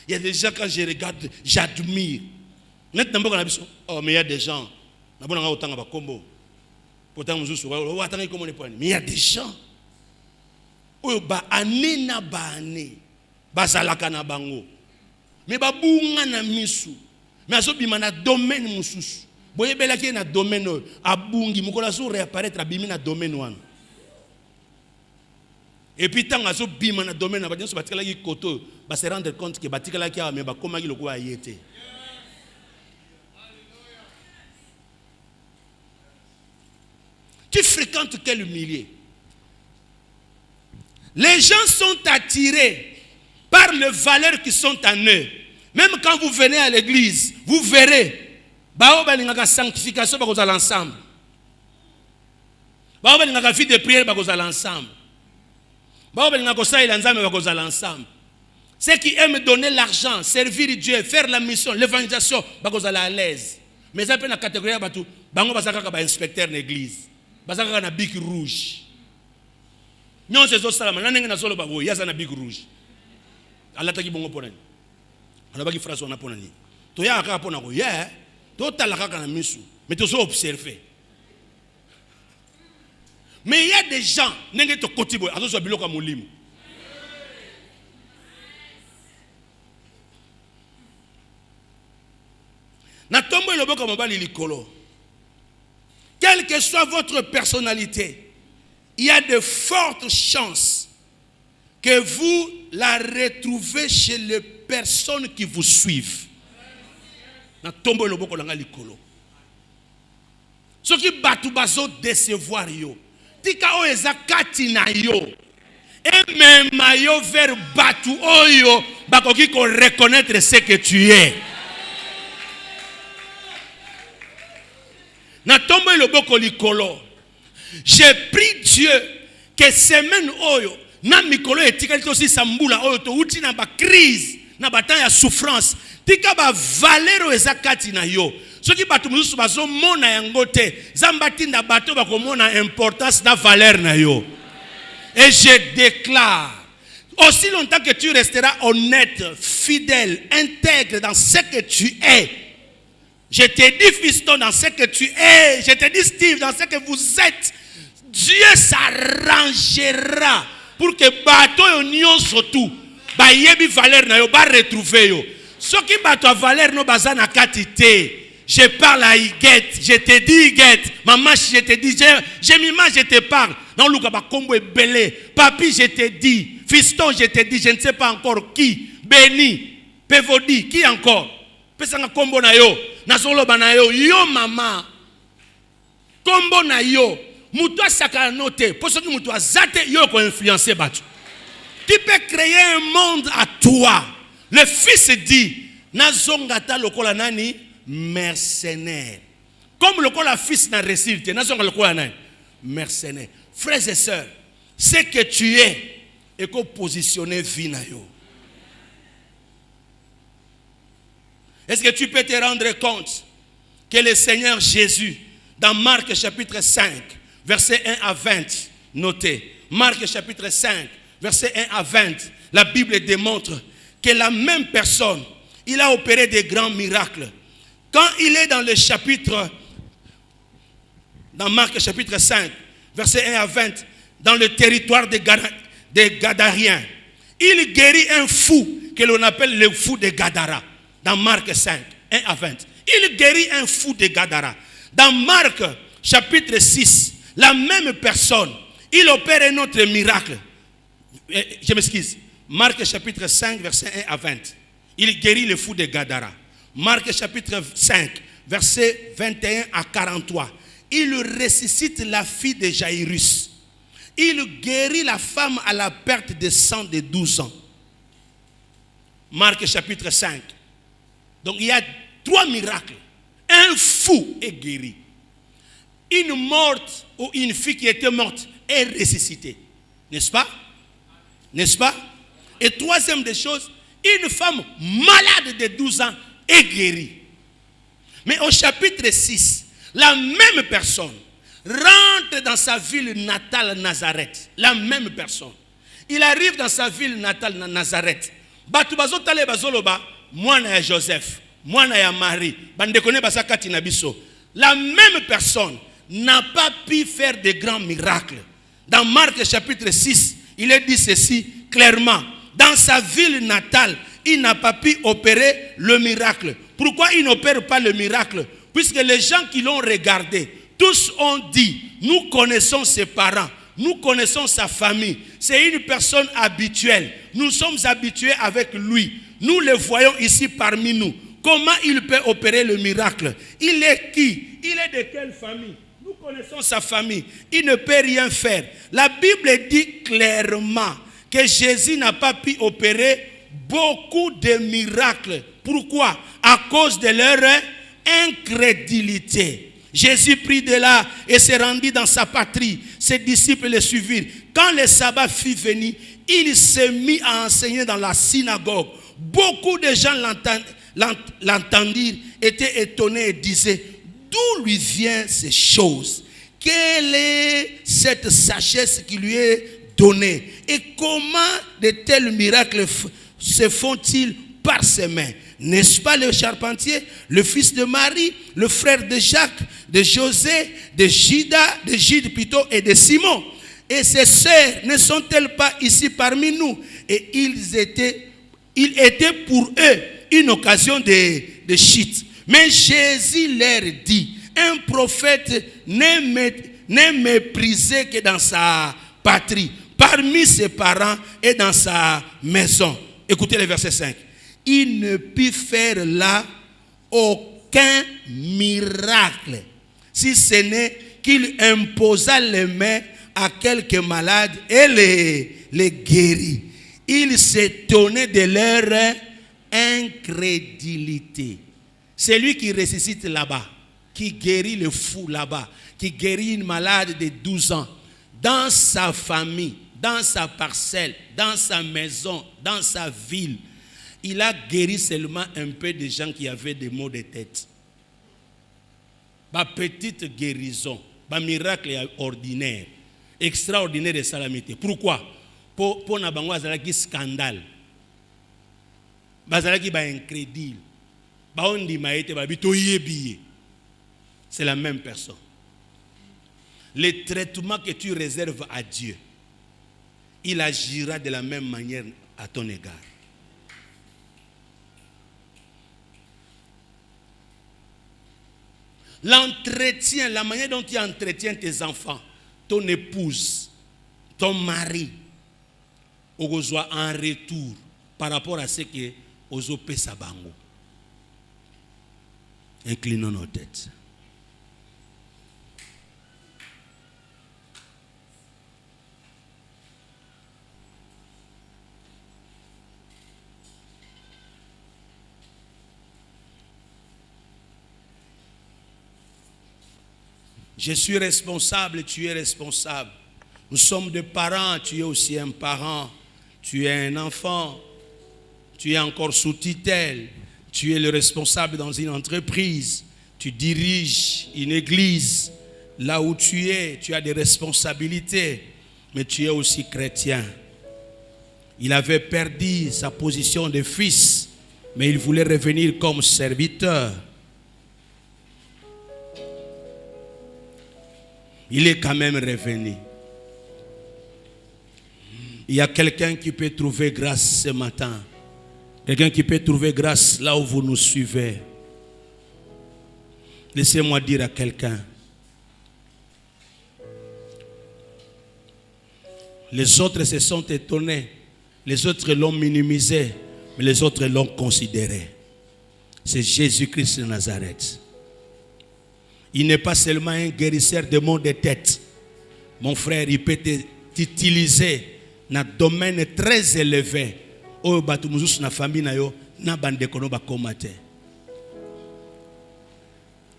Il y a des gens quand je regarde, j'admire. Oh mais il y a des gens. Mais il y a des gens. Oh ba anena ba ane. Bazalaka na bango mais babunga na misu mais azobima na domaine mususu boyebelaki na domaine abungi mukola so réapparaître abimi na domaine wana et puis tant azobima na domaine ba nyonso batikalaki koto ba se rendre compte que batikalaki mais bakomaki lokola yete. Tu fréquentes quel milieu? Les gens sont attirés par les valeurs qui sont en eux. Même quand vous venez à l'église, vous verrez, la sanctification va aller ensemble. La vie de prière va aller ensemble. Ceux qui aiment donner l'argent, servir Dieu, faire la mission, l'évangélisation, va aller à l'aise. Mais ça peut la catégorie de bango basaka ba inspecteur d'église. Basaka na bic rouge. Nyon se zo salama na na solo bago ya na bic rouge. Allah taki bongo ponani. On a qui phrase on a ponani. To ya aka pona ko ya to talaka kana misu. Mais to so observer. Mais il y a des gens nenge to kotibo azo so biloko molimo. Na tombo loboko mobali likolo. Quelle que soit votre personnalité, il y a de fortes chances que vous la retrouvez chez les personnes qui vous suivent. Na tombo loboko langa likolo. Ce qui batu bazo décevoir yo. Tika o eza kati na yo. Et même yo vers batu oyo bakoki ko reconnaître ce que tu es. Na tombo loboko likolo. J'ai pris Dieu que semaine oyo na mikolo etikali to si sambula oyo to uti na ba crise na ba temps ya souffrance tika ba valero ezakati na yo soki batu mususu bazo mona yango te zamba tinda bato bakomona importance na valeur na yo. Et je déclare aussi longtemps que tu resteras honnête, fidèle, intègre dans ce que tu es. Je te dis fiston dans ce que tu es, je te dis Steve dans ce que vous êtes. Dieu s'arrangera pour que bato yo nyonso tout ba yebi valeur na yo ba retrouver yo. Soki bato valeur no bazana kati te. Je parle à Iguette. Je te dis Iguette. Maman, je te dis, j'ai mis main, je te parle. Non, Loukaba Kombo est belé. Papi, je te dis. Fiston, je te dis, je ne sais pas encore qui. Béni, Pévodi, qui encore? Pesanga Kombo na yo. Nazolo banayo. Yo, maman. Kombo na yo. Moutoua sakana note. Pour ceux qui moutoua zate, yo ko influencer batu. Tu peux créer un monde à toi. Le fils dit, Nazongata lokola nani, mercenaire. Comme lokola fils n'a résulté, Nazonga lokola nani, mercenaire. Frères et sœurs, ce que tu es, et qu'on positionne vie na yo. Est-ce que tu peux te rendre compte que le Seigneur Jésus, dans Marc chapitre 5, verset 1 à 20, notez, Marc chapitre 5, verset 1 à 20, la Bible démontre que la même personne, il a opéré des grands miracles. Quand il est dans le chapitre, dans Marc chapitre 5, verset 1 à 20, dans le territoire des Gadariens, il guérit un fou que l'on appelle le fou de Gadara. Dans Marc 5, 1 à 20. Il guérit un fou de Gadara. Dans Marc chapitre 6, la même personne, il opère un autre miracle. Je m'excuse. Marc chapitre 5, verset 1 à 20. Il guérit le fou de Gadara. Marc chapitre 5, verset 21 à 43. Il ressuscite la fille de Jairus. Il guérit la femme à la perte de sang de 12 ans. Marc chapitre 5. Donc il y a 3 miracles. Un fou est guéri. Une morte ou une fille qui était morte est ressuscitée. N'est-ce pas? N'est-ce pas? Et troisième des choses, une femme malade de 12 ans est guérie. Mais au chapitre 6, la même personne rentre dans sa ville natale Nazareth. La même personne. Il arrive dans sa ville natale Nazareth. Batubazo tale bazoloba, mwana ya Joseph, mwana ya Marie, bandekone basakati na biso. La même personne n'a pas pu faire de grands miracles. Dans Marc chapitre 6, il est dit ceci clairement. Dans sa ville natale, il n'a pas pu opérer le miracle. Pourquoi il n'opère pas le miracle? Puisque les gens qui l'ont regardé, tous ont dit, nous connaissons ses parents, nous connaissons sa famille. C'est une personne habituelle. Nous sommes habitués avec lui. Nous le voyons ici parmi nous. Comment il peut opérer le miracle? Il est qui? Il est de quelle famille? Nous connaissons sa famille. Il ne peut rien faire. La Bible dit clairement que Jésus n'a pas pu opérer beaucoup de miracles. Pourquoi? À cause de leur incrédulité. Jésus prit de là et se rendit dans sa patrie. Ses disciples le suivirent. Quand le sabbat fut venu, il s'est mis à enseigner dans la synagogue. Beaucoup de gens l'entendirent, étaient étonnés et disaient, d'où lui viennent ces choses? Quelle est cette sagesse qui lui est donnée? Et comment de tels miracles se font-ils par ses mains? N'est-ce pas le charpentier, le fils de Marie, le frère de Jacques, de José, de Jude plutôt et de Simon? Et ses sœurs ne sont-elles pas ici parmi nous? Et il était pour eux une occasion de chute. Mais Jésus leur dit, un prophète n'est méprisé que dans sa patrie, parmi ses parents et dans sa maison. Écoutez le verset 5. Il ne put faire là aucun miracle, si ce n'est qu'il imposa les mains à quelques malades et les guérit. Il s'étonnait de leur incrédulité. C'est lui qui ressuscite là-bas, qui guérit le fou là-bas, qui guérit une malade de 12 ans, dans sa famille, dans sa parcelle, dans sa maison, dans sa ville. Il a guéri seulement un peu de gens qui avaient des maux de tête. Ma petite guérison, ma miracle ordinaire, extraordinaire de salamité. Pourquoi? Pour na bango azalaki scandale. Bazalaki ba incrédule. Ba ondi maete ba bito yebiye. C'est la même personne. Le traitement que tu réserves à Dieu, il agira de la même manière à ton égard. L'entretien, la manière dont tu entretiens tes enfants, ton épouse, ton mari, on soit en retour par rapport à ce que Ozo pesa bango. Inclinons nos têtes. Je suis responsable, tu es responsable. Nous sommes des parents, tu es aussi un parent. Tu es un enfant. Tu es encore sous tutelle. Tu es le responsable dans une entreprise. Tu diriges une église. Là où tu as des responsabilités. Mais tu es aussi chrétien. Il avait perdu sa position de fils, mais il voulait revenir comme serviteur. Il est quand même revenu. Il y a quelqu'un qui peut trouver grâce ce matin. Quelqu'un qui peut trouver grâce là où vous nous suivez. Laissez-moi dire à quelqu'un. Les autres se sont étonnés. Les autres l'ont minimisé. Mais les autres l'ont considéré. C'est Jésus-Christ de Nazareth. Il n'est pas seulement un guérisseur de maux de tête. Mon frère, il peut t'utiliser dans un domaine très élevé.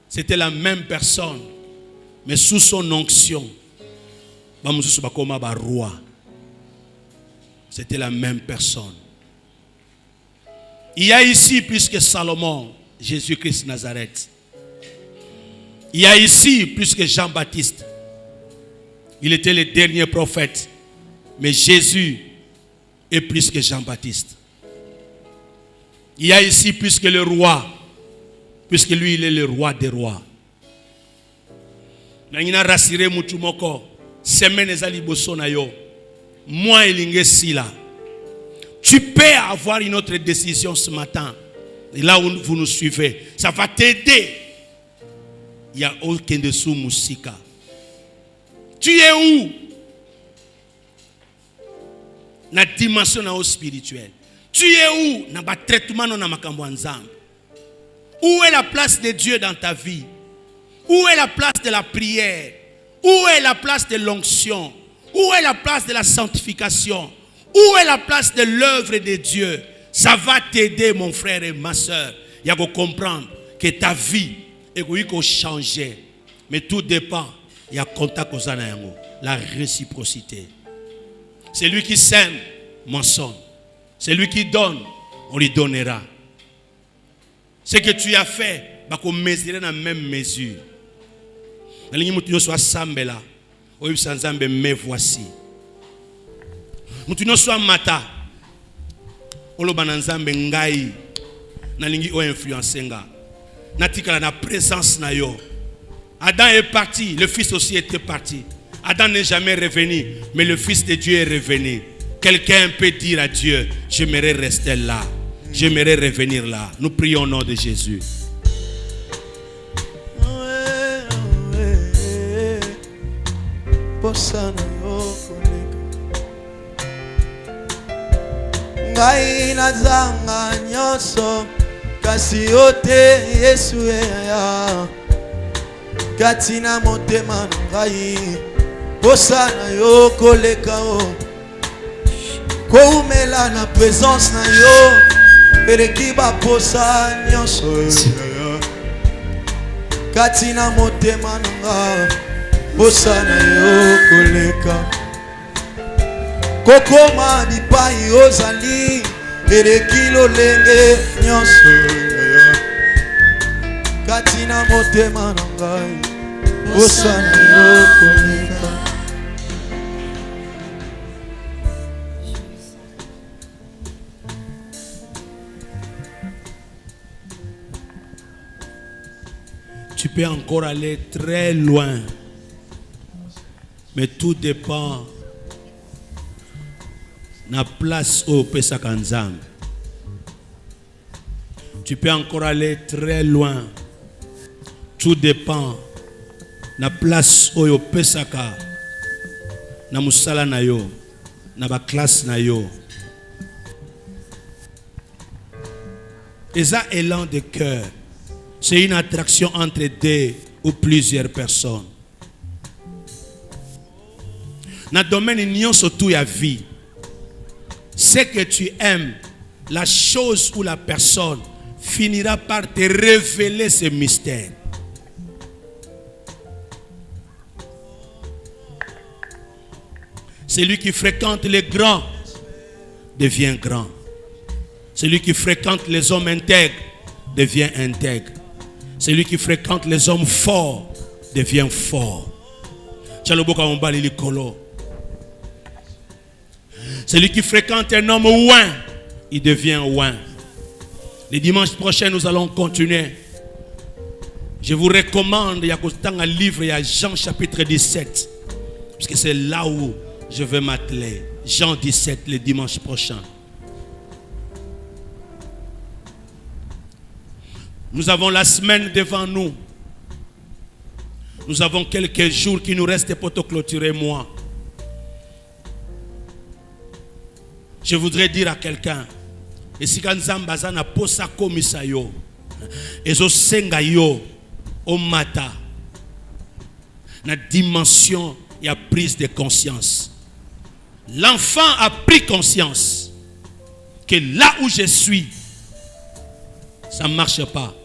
C'était la même personne, mais sous son onction, c'était la même personne. Il y a ici plus que Salomon, Jésus-Christ de Nazareth. Il y a ici plus que Jean-Baptiste. Il était le dernier prophète. Mais Jésus est plus que Jean-Baptiste. Il y a ici plus que le roi. Puisque lui, il est le roi des rois. Moi, tu peux avoir une autre décision ce matin. Et là où vous nous suivez, ça va t'aider. Il n'y a aucun dessous Moussika. Tu es où? Dans la dimension spirituelle. Tu es où? Dans le traitement de Makamboanzam. Où est la place de Dieu dans ta vie? Où est la place de la prière? Où est la place de l'onction? Où est la place de la sanctification? Où est la place de l'œuvre de Dieu? Ça va t'aider, mon frère et ma soeur. Il faut comprendre que ta vie est changer. Mais tout dépend. Il y a contact aux anayangos. La réciprocité. C'est lui qui sème, mentionne. C'est lui qui donne, on lui donnera. Ce que tu as fait, on va mesurer dans la même mesure. Me voici. Mutuno soit mata. Olo bananzambe ngai. Nalingi o influencer nga. Natikala na présence na yo. Adam est parti, le fils aussi était parti. Adam n'est jamais revenu, mais le fils de Dieu est revenu. Quelqu'un peut dire à Dieu, j'aimerais rester là. J'aimerais revenir là. Nous prions au nom de Jésus. Ngai nazanga nyoso kasi yote Yesu ya katina motema ngai bosana yo koleka o koumela na présence na yo ereki ba posa nyoso katina motema ngai bosana yo koleka kokoma bipai ozali ereki lolenge nyonso katina motema na ngai bosana yo koleka. Tu peux encore aller très loin, mais tout dépend de la place au Pesakanzam. Tu peux encore aller très loin. Tout dépend na place oyo pesaka na musala na yo na ba classe na yo. Et ça, élan de cœur, c'est une attraction entre deux ou plusieurs personnes. Dans le domaine union surtout la vie, c'est que tu aimes, la chose ou la personne finira par te révéler ce mystère. Celui qui fréquente les grands devient grand. Celui qui fréquente les hommes intègres devient intègre. Celui qui fréquente les hommes forts devient fort. Celui qui fréquente un homme ouin, il devient ouin. Les dimanches prochains, nous allons continuer. Je vous recommande, il y a un livre, il y a Jean chapitre 17. Parce que c'est là où je vais m'atteler. Jean 17, le dimanche prochain. Nous avons la semaine devant nous. Nous avons quelques jours qui nous restent pour te clôturer, moi. Je voudrais dire à quelqu'un, et si Kanzamba zana posa komisa yo, ezo senga yo o mata, na dimension il y a prise de conscience. L'enfant a pris conscience que là où je suis, ça ne marche pas.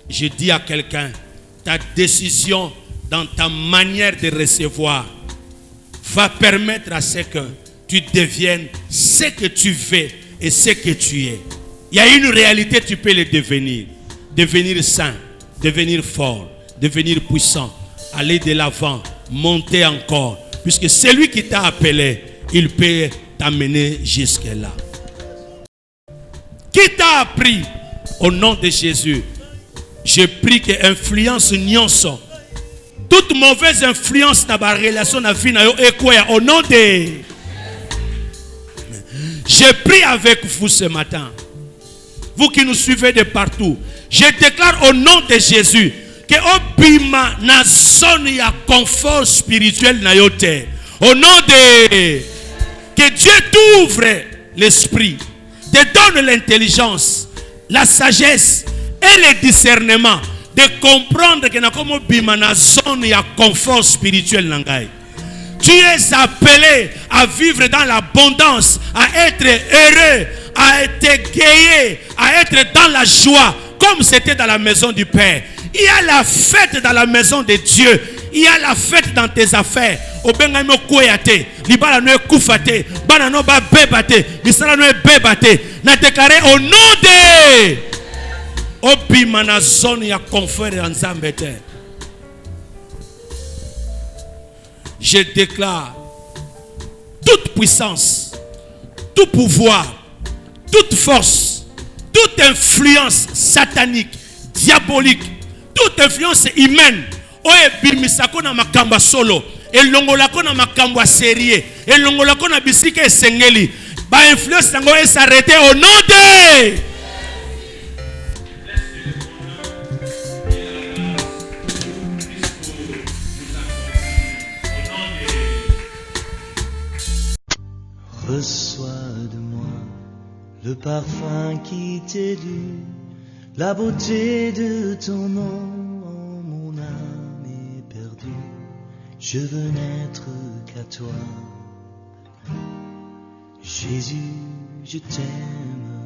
Je dis à quelqu'un, ta décision dans ta manière de recevoir va permettre à ce que tu deviennes ce que tu veux et ce que tu es. Il y a une réalité, tu peux le devenir. Devenir saint, devenir fort, devenir puissant, aller de l'avant, monter encore. Puisque celui qui t'a appelé, il peut t'amener jusque-là. Qui t'a appris au nom de Jésus? Je prie que influence nyonso, toute mauvaise influence dans la relation na vie na yo ekoya au nom de. Je prie avec vous ce matin. Vous qui nous suivez de partout, je déclare au nom de Jésus que obima na zone ya confort spirituel na yo te. Au nom de, que Dieu t'ouvre l'esprit, te donne l'intelligence, la sagesse et le discernement de comprendre que na comme bima na zone ya confort spirituel nangai. Tu es appelé à vivre dans l'abondance, à être heureux, à être gayé, à être dans la joie, comme c'était dans la maison du Père. Il y a la fête dans la maison de Dieu. Il y a la fête dans tes affaires. Obengamo koyate, libala no kufate, bana no ba bebate, misala no bebate. Na déclaré au nom de Obima na zone ya confort en Zambete. Je déclare toute puissance, tout pouvoir, toute force, toute influence satanique, diabolique, toute influence humaine, oye bimisako na makamba solo, elongolako na makamba sérieux, elongolako na bisika esengeli, ba influence nango s'arrêter au nom de Reçois de moi le parfum qui t'élu, la beauté de ton nom, oh, mon âme est perdue. Je veux n'être qu'à toi. Jésus, je t'aime.